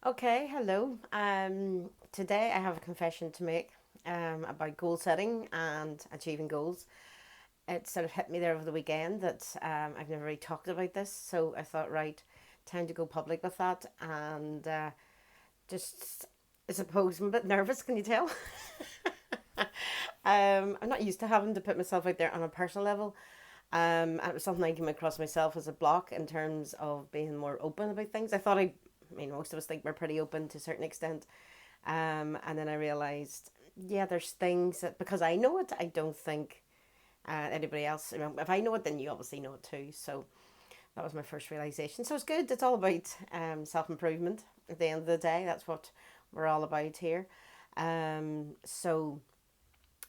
Okay, hello. Today I have a confession to make about goal setting and achieving goals. It sort of hit me there over the weekend that I've never really talked about this, so I thought, right, time to go public with that. And just, I suppose, I'm a bit nervous. Can you tell? I'm not used to having to put myself out there on a personal level. And it was something I came across myself as a block in terms of being more open about things. I mean, most of us think we're pretty open to a certain extent. And then I realized, yeah, there's things that because I know it, I don't think anybody else. If I know it, then you obviously know it too. So that was my first realization. So it's good. It's all about self improvement. At the end of the day, that's what we're all about here. So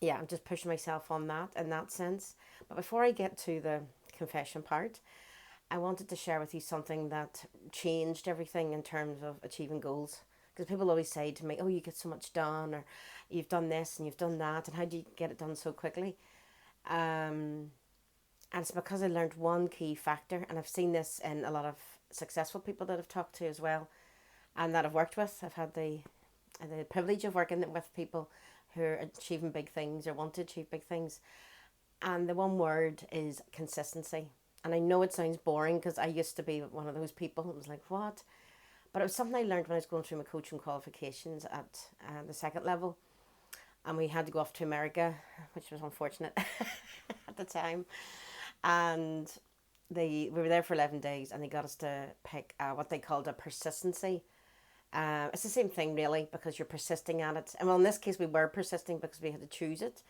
yeah, I'm just pushing myself on that in that sense. But before I get to the confession part, I wanted to share with you something that changed everything in terms of achieving goals. Because people always say to me, "Oh, you get so much done," or "You've done this and you've done that," and how do you get it done so quickly? Um, and it's because I learned one key factor, and I've seen this in a lot of successful people that I've talked to as well, and that I've worked with. I've had the privilege of working with people who are achieving big things or want to achieve big things. And the one word is consistency. And I know it sounds boring because I used to be one of those people. It was like, what? But it was something I learned when I was going through my coaching qualifications at the second level. And we had to go off to America, which was unfortunate at the time. And we were there for 11 days and they got us to pick what they called a persistency. It's the same thing, really, because you're persisting at it. And well, in this case, we were persisting because we had to choose it.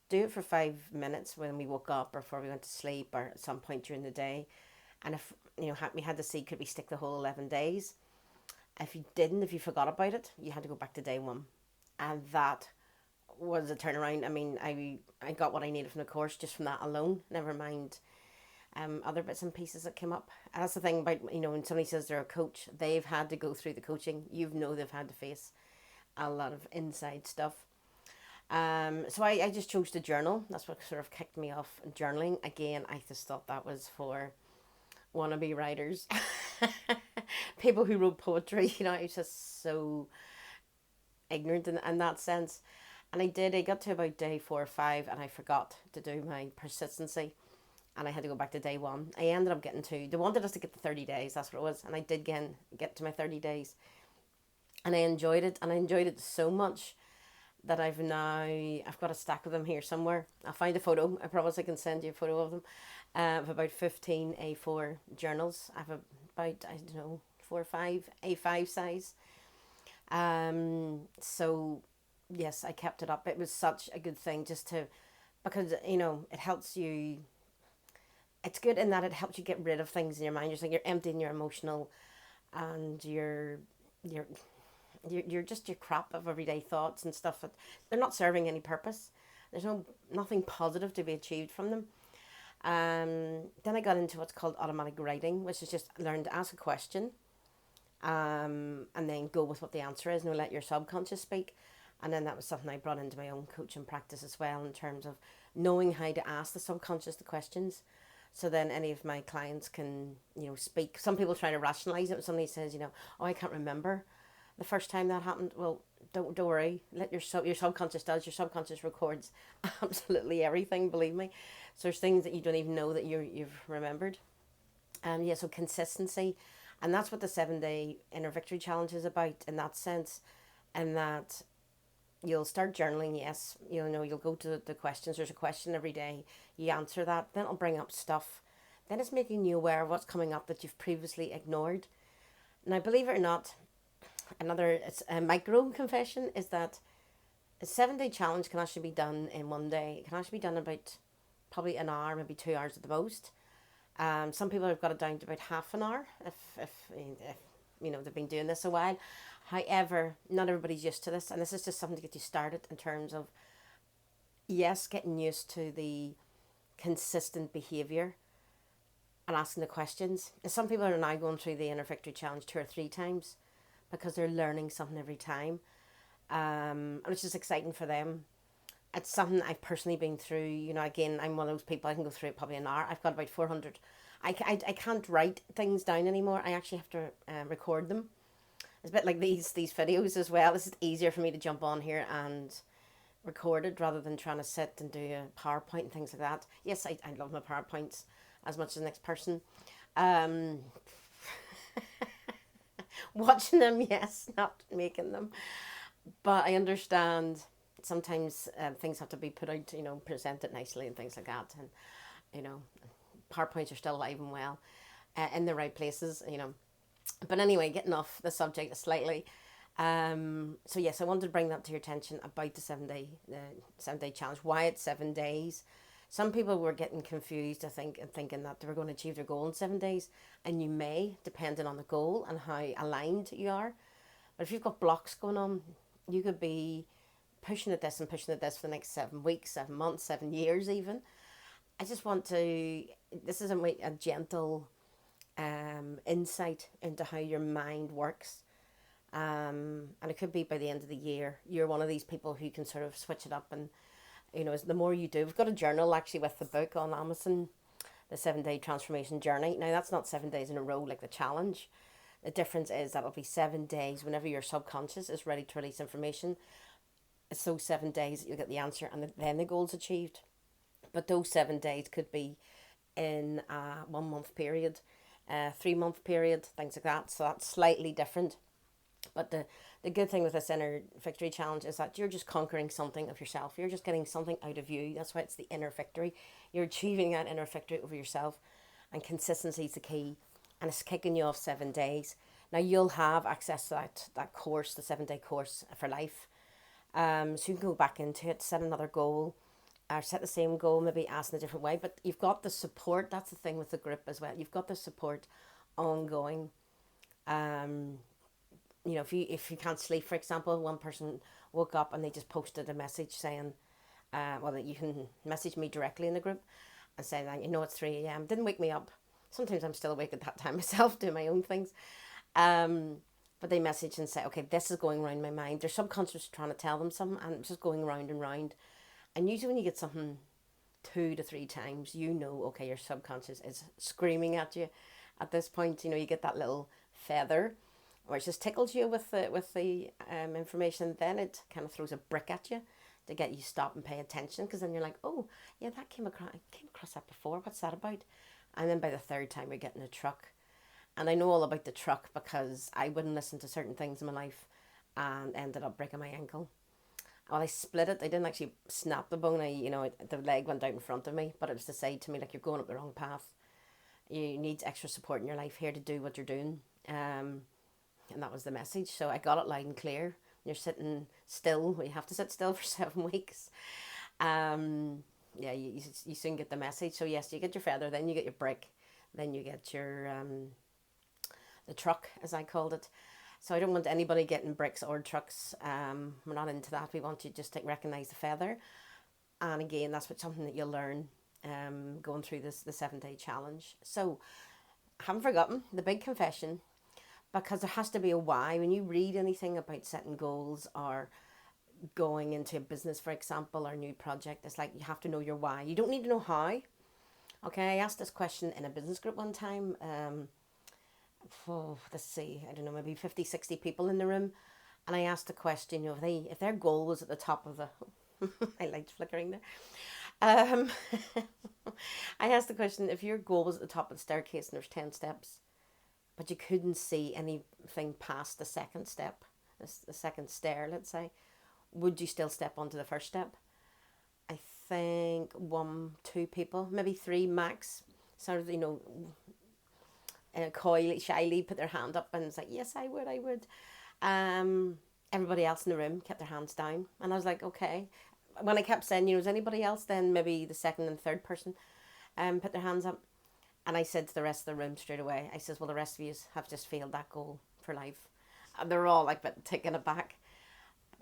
Do it for 5 minutes when we woke up or before we went to sleep or at some point during the day. And if we had to see could we stick the whole 11 days. If you didn't, if you forgot about it, you had to go back to day one, and that was a turnaround. I mean, I got what I needed from the course just from that alone. Never mind other bits and pieces that came up. And that's the thing about when somebody says they're a coach, they've had to go through the coaching. They've had to face a lot of inside stuff. So I just chose to journal. That's what sort of kicked me off journaling. Again, I just thought that was for wannabe writers, people who wrote poetry. It's just so ignorant in that sense. And I got to about day 4 or 5 and I forgot to do my persistency and I had to go back to day one. I ended up they wanted us to get to 30 days, that's what it was. And I did get to my 30 days and I enjoyed it. And I enjoyed it so much that I've got a stack of them here somewhere. I'll find a photo. I promise I can send you a photo of them. Of about 15 A4 journals. I have about, I don't know, 4 or 5 A5 size. So yes, I kept it up. It was such a good thing just to, because it helps you. It's good in that it helps you get rid of things in your mind. You're emptying your emotional and your you're just your crap of everyday thoughts and stuff that they're not serving any purpose. There's nothing positive to be achieved from them. Then I got into what's called automatic writing, which is just learn to ask a question, and then go with what the answer is, and let your subconscious speak. And then that was something I brought into my own coaching practice as well, in terms of knowing how to ask the subconscious the questions. So then any of my clients can, speak. Some people try to rationalize it. When somebody says, oh, I can't remember the first time that happened. Well, don't worry. Let your subconscious does. Your subconscious records absolutely everything. Believe me. So there's things that you don't even know that you've remembered. Yeah. So consistency, and that's what the 7 day inner victory challenge is about. In that sense, and that you'll start journaling. Yes, you'll go to the questions. There's a question every day. You answer that. Then it'll bring up stuff. Then it's making you aware of what's coming up that you've previously ignored. Now, believe it or not, it's a micro confession is that a 7 day challenge can actually be done in one day. It can actually be done in about probably an hour, maybe 2 hours at the most. Some people have got it down to about half an hour if they've been doing this a while. However, not everybody's used to this, and this is just something to get you started in terms of, yes, getting used to the consistent behavior and asking the questions. And some people are now going through the inner victory challenge 2 or 3 times because they're learning something every time, and it's just exciting for them. It's something I've personally been through. Again, I'm one of those people, I can go through it probably an hour. I've got about 400. I can't write things down anymore. I actually have to record them. It's a bit like these videos as well. It's easier for me to jump on here and record it rather than trying to sit and do a PowerPoint and things like that. Yes, I love my PowerPoints as much as the next person. Um, Watching them, yes, not making them. But I understand sometimes things have to be put out, presented nicely and things like that. And, you know, PowerPoints are still alive and well in the right places. But anyway, getting off the subject slightly. So yes, I wanted to bring that to your attention about the 7 day challenge. Why it's 7 days. Some people were getting confused, I think, and thinking that they were going to achieve their goal in 7 days, and you may, depending on the goal and how aligned you are. But if you've got blocks going on, you could be pushing at this and pushing at this for the next 7 weeks, 7 months, 7 years, even. I just want to. This is a gentle insight into how your mind works. And it could be by the end of the year, you're one of these people who can sort of switch it up. And, the more you do, we've got a journal actually with the book on Amazon, the 7 day transformation journey. Now, that's not 7 days in a row like the challenge. The difference is that it'll be 7 days whenever your subconscious is ready to release information. It's those 7 days that you'll get the answer and then the goal's achieved. But those 7 days could be in a 1 month period, a 3 month period, things like that. So that's slightly different. But the good thing with this inner victory challenge is that you're just conquering something of yourself. You're just getting something out of you. That's why it's the inner victory. You're achieving that inner victory over yourself. And consistency is the key. And it's kicking you off 7 days. Now you'll have access to that course, the 7 day course for life. So you can go back into it, set another goal, or set the same goal, maybe ask in a different way. But you've got the support. That's the thing with the group as well. You've got the support ongoing. If you can't sleep, for example, one person woke up and they just posted a message saying, that you can message me directly in the group and say that it's 3 a.m. Didn't wake me up. Sometimes I'm still awake at that time myself, doing my own things. But they message and say, okay, this is going around my mind. Their subconscious is trying to tell them something, and it's just going round and round. And usually when you get something 2 to 3 times, okay, your subconscious is screaming at you. At this point, you get that little feather, or it just tickles you with the information. Then it kind of throws a brick at you to get you to stop and pay attention, because then you're like, oh yeah, I came across that before. What's that about? And then by the third time you're getting a truck. And I know all about the truck because I wouldn't listen to certain things in my life and ended up breaking my ankle. Well, I split it. I didn't actually snap the bone. The leg went out in front of me, but it was to say to me, like, you're going up the wrong path. You need extra support in your life here to do what you're doing. And that was the message. So I got it loud and clear. You're sitting still. You have to sit still for 7 weeks. You soon get the message. So yes, you get your feather, then you get your brick, then you get your the truck, as I called it. So I don't want anybody getting bricks or trucks. We're not into that. We want you just to recognize the feather. And again, that's something that you'll learn going through the 7 day challenge. So I haven't forgotten the big confession, because there has to be a why. When you read anything about setting goals or going into a business, for example, or a new project, it's like you have to know your why. You don't need to know how. Okay, I asked this question in a business group one time. Let's see, I don't know, maybe 50, 60 people in the room. And I asked the question, if their goal was at the top of the... I liked flickering there. I asked the question, if your goal was at the top of the staircase and there's 10 steps, but you couldn't see anything past the second step, the second stair, let's say, would you still step onto the first step? I think 1, 2 people, maybe 3 max, sort of, coyly, shyly put their hand up and it's like, yes, I would. Everybody else in the room kept their hands down. And I was like, okay. When I kept saying, is anybody else, then maybe the second and third person put their hands up. And I said to the rest of the room straight away, I says, well, the rest of you have just failed that goal for life. And they're all like taken aback.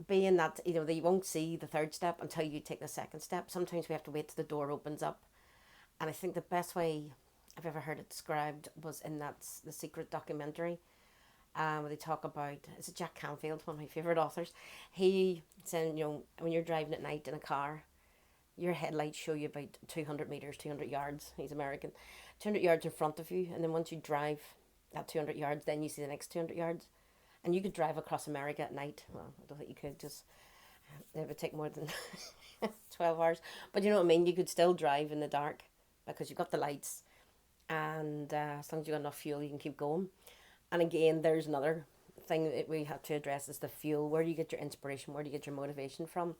Being that, they won't see the third step until you take the second step. Sometimes we have to wait till the door opens up. And I think the best way I've ever heard it described was in The Secret documentary, where they talk about, is it Jack Canfield, one of my favourite authors. He said, when you're driving at night in a car, your headlights show you about 200 metres, 200 yards, he's American, 200 yards in front of you, and then once you drive that 200 yards, then you see the next 200 yards. And you could drive across America at night. Well, I don't think you could, just it would take more than 12 hours. But you know what I mean? You could still drive in the dark because you've got the lights, and as long as you've got enough fuel, you can keep going. And again, there's another thing that we have to address is the fuel. Where do you get your inspiration? Where do you get your motivation from?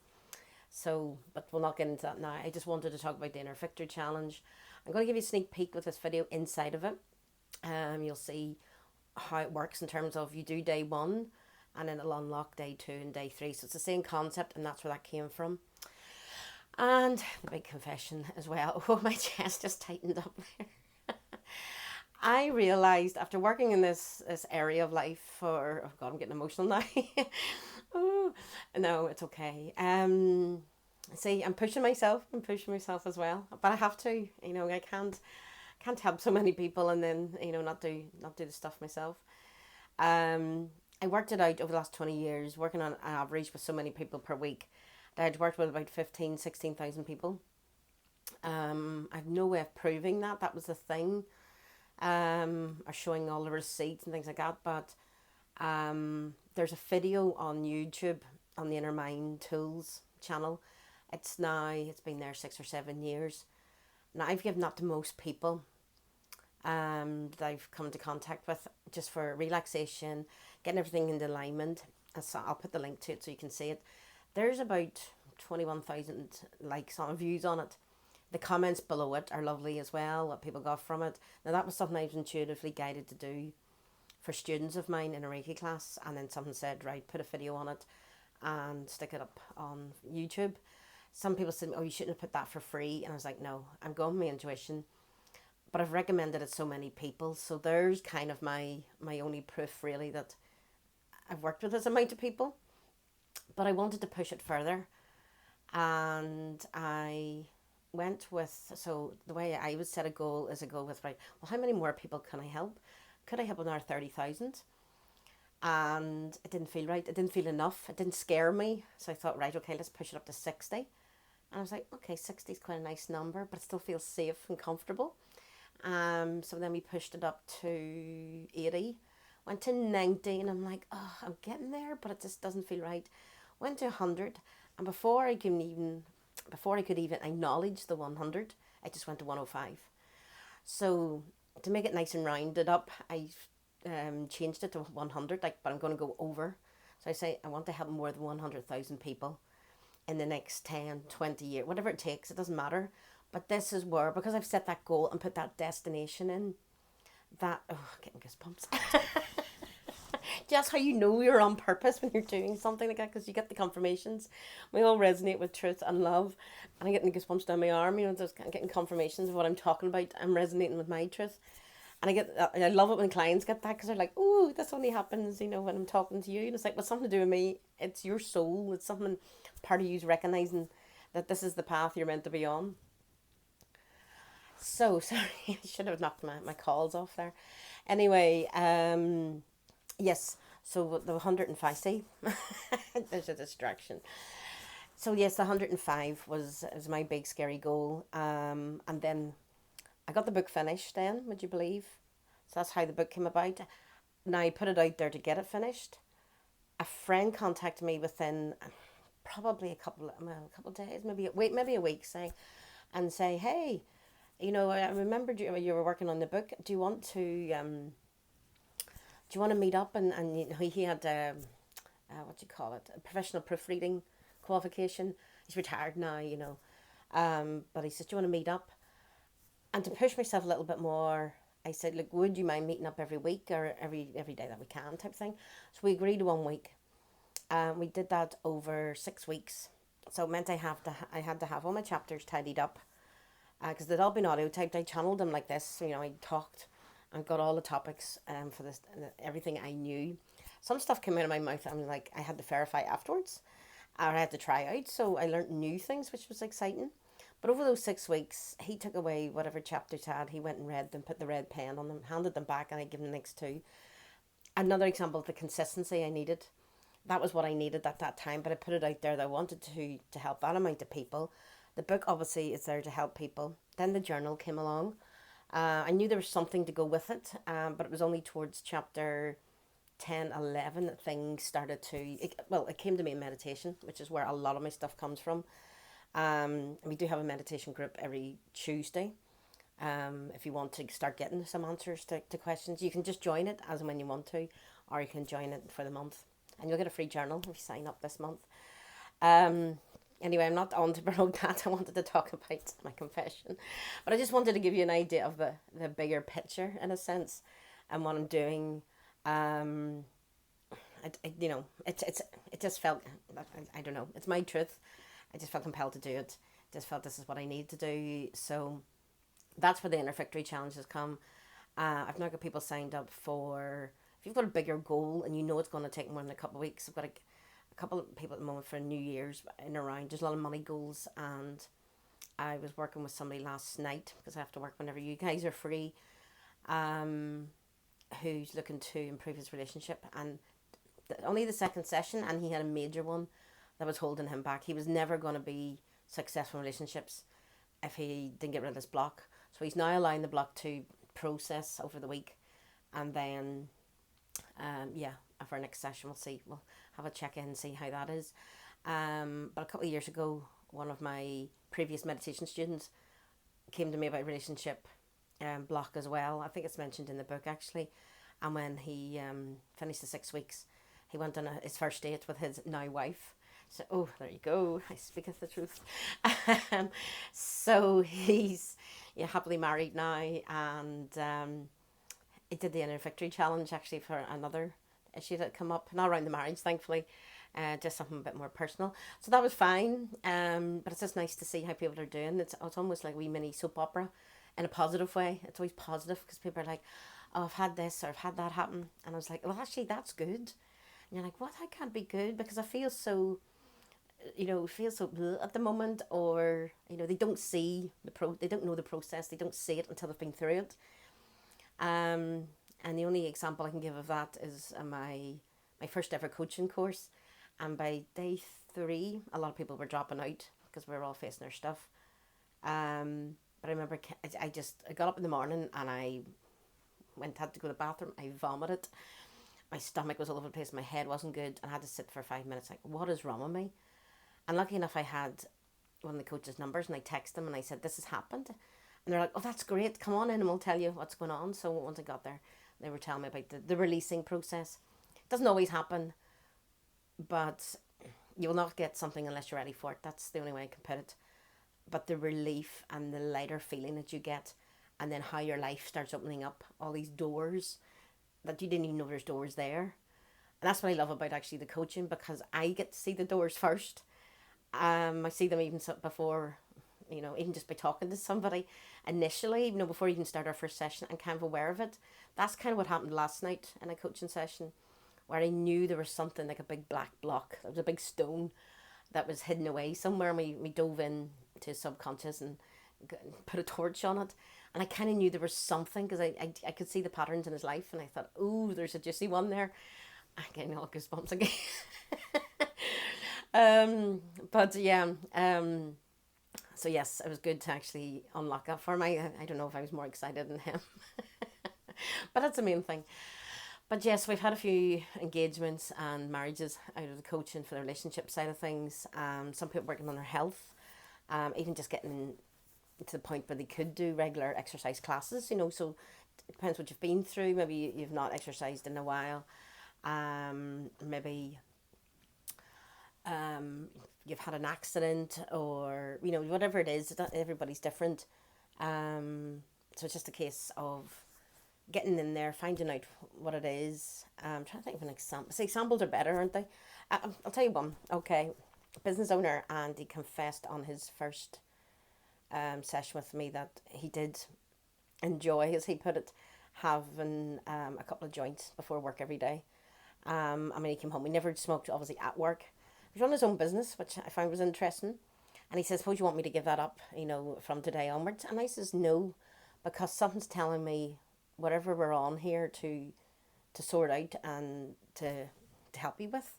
So, but we'll not get into that now. I just wanted to talk about the Inner Victor Challenge. I'm going to give you a sneak peek with this video inside of it. You'll see how it works in terms of you do day one, and then it'll unlock day two and day three. So it's the same concept, and that's where that came from. And the big confession as well. Oh, my chest just tightened up there. I realised after working in this area of life for, oh God, I'm getting emotional now. Oh, no, it's okay. See, I'm pushing myself. I'm pushing myself as well, but I have to. You know, I can't help so many people and then not do the stuff myself. I worked it out over the last 20 years, working on an average with so many people per week. I'd worked with about 15, 16,000 people. I have no way of proving that. That was the thing. Or showing all the receipts and things like that. But there's a video on YouTube on the Inner Mind Tools channel. It's been there 6 or 7 years. Now I've given that to most people that I've come into contact with just for relaxation, getting everything into alignment. And so I'll put the link to it so you can see it. There's about 21,000 likes on views on it. The comments below it are lovely as well, what people got from it. Now that was something I was intuitively guided to do for students of mine in a Reiki class, and then someone said, right, put a video on it and stick it up on YouTube. Some people said, oh, you shouldn't have put that for free. And I was like, no, I'm going with my intuition. But I've recommended it to so many people. So there's kind of my only proof really that I've worked with this amount of people. But I wanted to push it further. And I went with, so the way I would set a goal is a goal with, right, well, how many more people can I help? Could I help another 30,000? And it didn't feel right. It didn't feel enough. It didn't scare me. So I thought, right, okay, let's push it up to 60. And I was like, okay, 60 is quite a nice number, but it still feels safe and comfortable. So then we pushed it up to 80, went to 90, and I'm like, oh, I'm getting there, but it just doesn't feel right. Went to 100, and before I could even acknowledge the 100, I just went to 105. So to make it nice and rounded up, I changed it to 100, like, but I'm going to go over. So I say I want to help more than 100,000 people in the next 10, 20 years, whatever it takes, it doesn't matter. But this is where, because I've set that goal and put that destination in, that, oh, getting goosebumps. Just how you know you're on purpose when you're doing something like that, because you get the confirmations. We all resonate with truth and love. And I'm getting the goosebumps down my arm, you know, just getting confirmations of what I'm talking about. I'm resonating with my truth. And I love it when clients get that, because they're like, oh, this only happens, you know, when I'm talking to you. And it's like, well, it's something to do with me. It's your soul. It's something, part of you's recognizing that this is the path you're meant to be on. So, sorry, I should have knocked my calls off there. Anyway, yes, so the 105, see, there's a distraction. So yes, the 105 was my big scary goal. And then I got the book finished then, would you believe? So that's how the book came about. Now I put it out there to get it finished. A friend contacted me within probably a couple of days, maybe a week, say, hey, you know, I remembered you were working on the book. Do you want to meet up? And you know, he had what do you call it, a professional proofreading qualification. He's retired now, you know, but he said, do you want to meet up? And to push myself a little bit more, I said, look, would you mind meeting up every week or every day that we can, type thing. So we agreed 1 week. We did that over 6 weeks. So it meant I had to have all my chapters tidied up, because they'd all been audio typed. I channeled them like this, you know, I talked and got all the topics for this, everything I knew. Some stuff came out of my mouth, I'm like, I had to verify afterwards, or I had to try out, so I learned new things, which was exciting. But over those 6 weeks, he took away whatever chapters had, he went and read them, put the red pen on them, handed them back, and I gave him the next two. Another example of the consistency I needed. That was what I needed at that time, but I put it out there that I wanted to help that amount of people. The book obviously is there to help people. Then the journal came along. I knew there was something to go with it, but it was only towards chapter 10, 11, things started to, it came to me in meditation, which is where a lot of my stuff comes from. We do have a meditation group every Tuesday. If you want to start getting some answers to questions, you can just join it as and when you want to, or you can join it for the month. And you'll get a free journal if you sign up this month. Um, anyway, I'm not on to promote that. I wanted to talk about my confession. But I just wanted to give you an idea of the bigger picture, in a sense, and what I'm doing. Um, it just felt, I don't know, it's my truth. I just felt compelled to do it. Just felt this is what I need to do. So that's where the Inner Victory Challenge has come. I've now got people signed up for, if you've got a bigger goal and you know it's going to take more than a couple of weeks, I've got a couple of people at the moment for New Year's in around. There's a lot of money goals, and I was working with somebody last night, because I have to work whenever you guys are free, who's looking to improve his relationship, and only the second session, and he had a major one that was holding him back. He was never going to be successful in relationships if he didn't get rid of this block. So he's now allowing the block to process over the week, and then for our next session we'll have a check in and see how that is. But a couple of years ago, one of my previous meditation students came to me about relationship block as well. I think it's mentioned in the book, actually. And when he finished the 6 weeks, he went on his first date with his now wife. So, oh, there you go. I speaketh the truth. So he's happily married now, and he did the Inner Victory Challenge, actually, for another issue that come up, not around the marriage, thankfully, just something a bit more personal. So that was fine. But it's just nice to see how people are doing. It's almost like a wee mini soap opera in a positive way. It's always positive, because people are like, oh, I've had this or I've had that happen. And I was like, well, actually, that's good. And you're like, what? That can't be good, because I feel so, bleh at the moment, or, they don't see they don't know the process. They don't see it until they've been through it. And the only example I can give of that is my first ever coaching course. And by day 3, a lot of people were dropping out because we were all facing our stuff. But I remember I got up in the morning, and I had to go to the bathroom. I vomited. My stomach was all over the place. My head wasn't good. And I had to sit for 5 minutes like, what is wrong with me? And lucky enough, I had one of the coach's numbers, and I texted them and I said, this has happened. And they're like, oh, that's great. Come on in and we'll tell you what's going on. So once I got there, they were telling me about the releasing process. It doesn't always happen, but you will not get something unless you're ready for it. That's the only way I can put it. But the relief and the lighter feeling that you get, and then how your life starts opening up, all these doors that you didn't even know there's doors there. And that's what I love about actually the coaching, because I get to see the doors first. I see them even before, even just by talking to somebody initially, before you even start our first session, and kind of aware of it. That's kind of what happened last night in a coaching session, where I knew there was something like a big black block. There was a big stone that was hidden away somewhere, and we dove in to his subconscious and put a torch on it. And I kind of knew there was something, because I could see the patterns in his life, and I thought, oh, there's a juicy one there. I'm getting all goosebumps again. But yeah, so yes, it was good to actually unlock that for me. I don't know if I was more excited than him, but that's the main thing. But yes, we've had a few engagements and marriages out of the coaching for the relationship side of things. Some people working on their health, even just getting to the point where they could do regular exercise classes, so it depends what you've been through. Maybe you've not exercised in a while. Maybe you've had an accident, or whatever it is. Everybody's different. So it's just a case of getting in there, finding out what it is. I'm trying to think of an example. See, examples are better, aren't they? I'll tell you one. Okay, business owner, and he confessed on his first session with me that he did enjoy, as he put it, having a couple of joints before work every day. He came home. He never smoked, obviously, at work. He was on his own business, which I found was interesting. And he says, suppose you want me to give that up, from today onwards? And I says, no, because something's telling me whatever we're on here to sort out and to help you with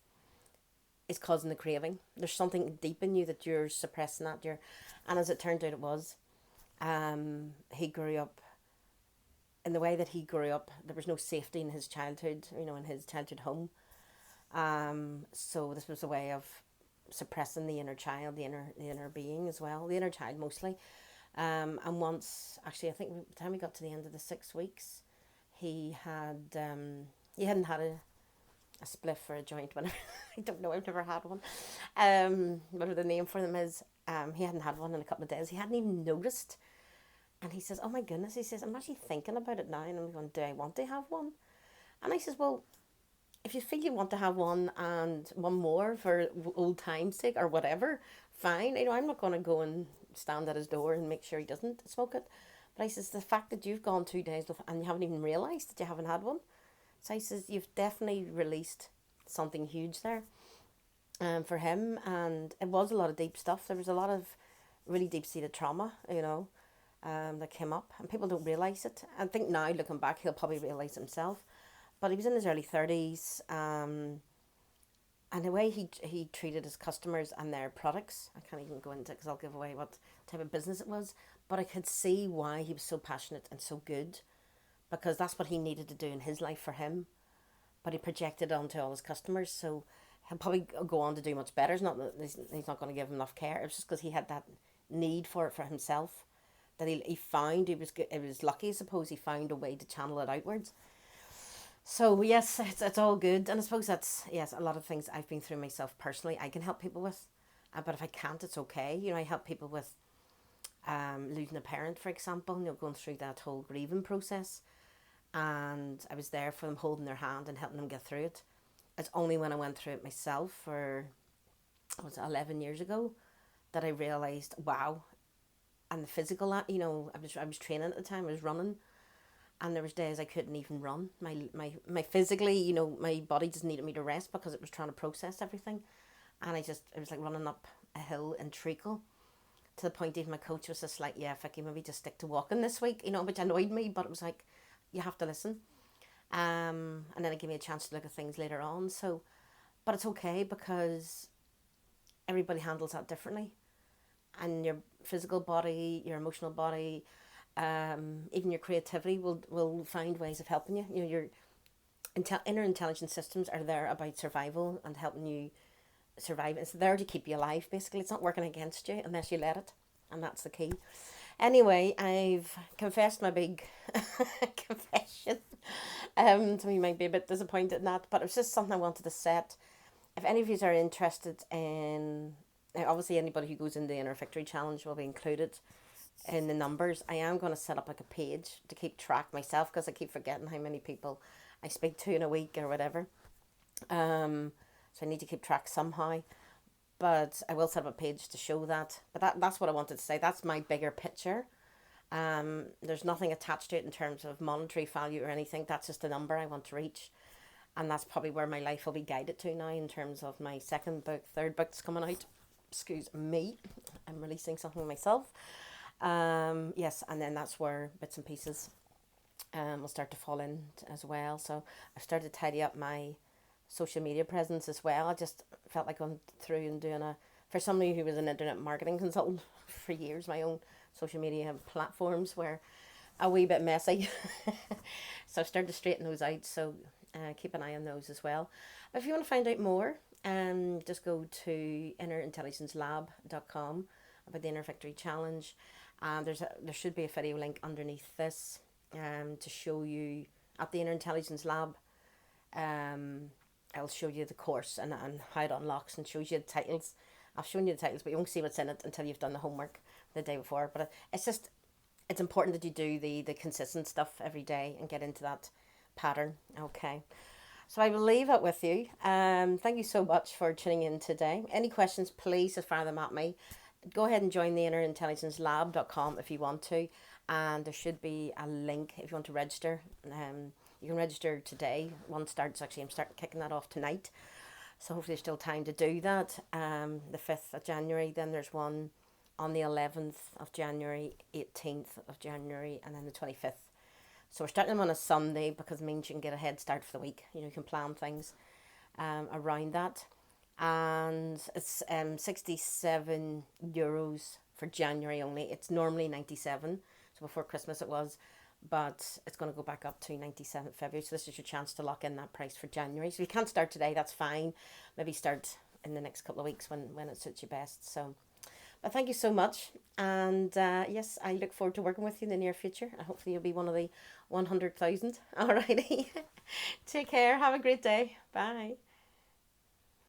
is causing the craving. There's something deep in you that you're suppressing and as it turned out, it was. He grew up in the way that he grew up, there was no safety in his childhood, in his childhood home. So this was a way of suppressing the inner child, the inner being as well, the inner child mostly. And once, actually, I think by the time we got to the end of the 6 weeks, he had he hadn't had a spliff or a joint, whatever. I don't know. I've never had one. Whatever the name for them is. He hadn't had one in a couple of days. He hadn't even noticed. And he says, "Oh my goodness," he says, "I'm actually thinking about it now." And I'm going, "Do I want to have one?" And I says, "Well, if you feel you want to have one and one more for old time's sake or whatever, fine. I'm not going to go and stand at his door and make sure he doesn't smoke it." But I says, "The fact that you've gone 2 days with and you haven't even realised that you haven't had one." So I says, "You've definitely released something huge there for him." And it was a lot of deep stuff. There was a lot of really deep-seated trauma, that came up. And people don't realise it. I think now, looking back, he'll probably realise himself. But he was in his early 30s. And the way he treated his customers and their products, I can't even go into it because I'll give away what type of business it was. But I could see why he was so passionate and so good, because that's what he needed to do in his life for him. But he projected it onto all his customers, so he'll probably go on to do much better. It's not that he's not going to give him enough care. It was just because he had that need for it for himself that he found. He was lucky, I suppose. He found a way to channel it outwards. So yes, it's all good, and I suppose that's, yes, a lot of things I've been through myself personally. I can help people with, but if I can't, it's okay. I help people with losing a parent, for example. Going through that whole grieving process, and I was there for them, holding their hand and helping them get through it. It's only when I went through it myself for, was it 11 years ago, that I realised, wow. And the physical, I was training at the time. I was running, and there was days I couldn't even run. My physically, my body just needed me to rest because it was trying to process everything. And it was like running up a hill in treacle, to the point even my coach was just like, "Yeah, Vicky, maybe just stick to walking this week," which annoyed me, but it was like, you have to listen. And then it gave me a chance to look at things later on. So, but it's okay, because everybody handles that differently. And your physical body, your emotional body, even your creativity will find ways of helping you. Your inner intelligence systems are there about survival and helping you survive. It's there to keep you alive, basically. It's not working against you unless you let it. And that's the key. Anyway, I've confessed my big confession. So you might be a bit disappointed in that, but it was just something I wanted to set. If any of you are interested in, obviously anybody who goes in the Inner Victory Challenge will be included in the numbers. I am going to set up like a page to keep track myself, because I keep forgetting how many people I speak to in a week or whatever. So I need to keep track somehow. But I will set up a page to show that. But that's what I wanted to say. That's my bigger picture. There's nothing attached to it in terms of monetary value or anything. That's just a number I want to reach. And that's probably where my life will be guided to now, in terms of my second book, third book's coming out. Excuse me. I'm releasing something myself. Yes, and then that's where bits and pieces will start to fall in as well. So I've started to tidy up my social media presence as well. I just felt like going through and doing for somebody who was an internet marketing consultant for years, my own social media platforms were a wee bit messy. So I've started to straighten those out. So keep an eye on those as well. But if you want to find out more, just go to innerintelligencelab.com about the Inner Victory Challenge. There should be a video link underneath this to show you at the Inner Intelligence Lab. I'll show you the course and how it unlocks, and shows you the titles. I've shown you the titles, but you won't see what's in it until you've done the homework the day before. But it's important that you do the consistent stuff every day and get into that pattern. Okay. So I will leave it with you. Thank you so much for tuning in today. Any questions, please just fire them at me. Go ahead and join the innerintelligencelab.com if you want to. And there should be a link if you want to register. You can register today. One starts, actually, I'm starting kicking that off tonight. So hopefully there's still time to do that. The 5th of January. Then there's one on the 11th of January, 18th of January, and then the 25th. So we're starting them on a Sunday, because it means you can get a head start for the week. You can plan things around that. And it's €67 for January only. It's normally 97. So before Christmas it was. but it's going to go back up to 97th February. So this is your chance to lock in that price for January. So if you can't start today, that's fine. Maybe start in the next couple of weeks when it suits you best. So, but thank you so much. And yes, I look forward to working with you in the near future. And hopefully you'll be one of the 100,000. Alrighty. Take care. Have a great day. Bye.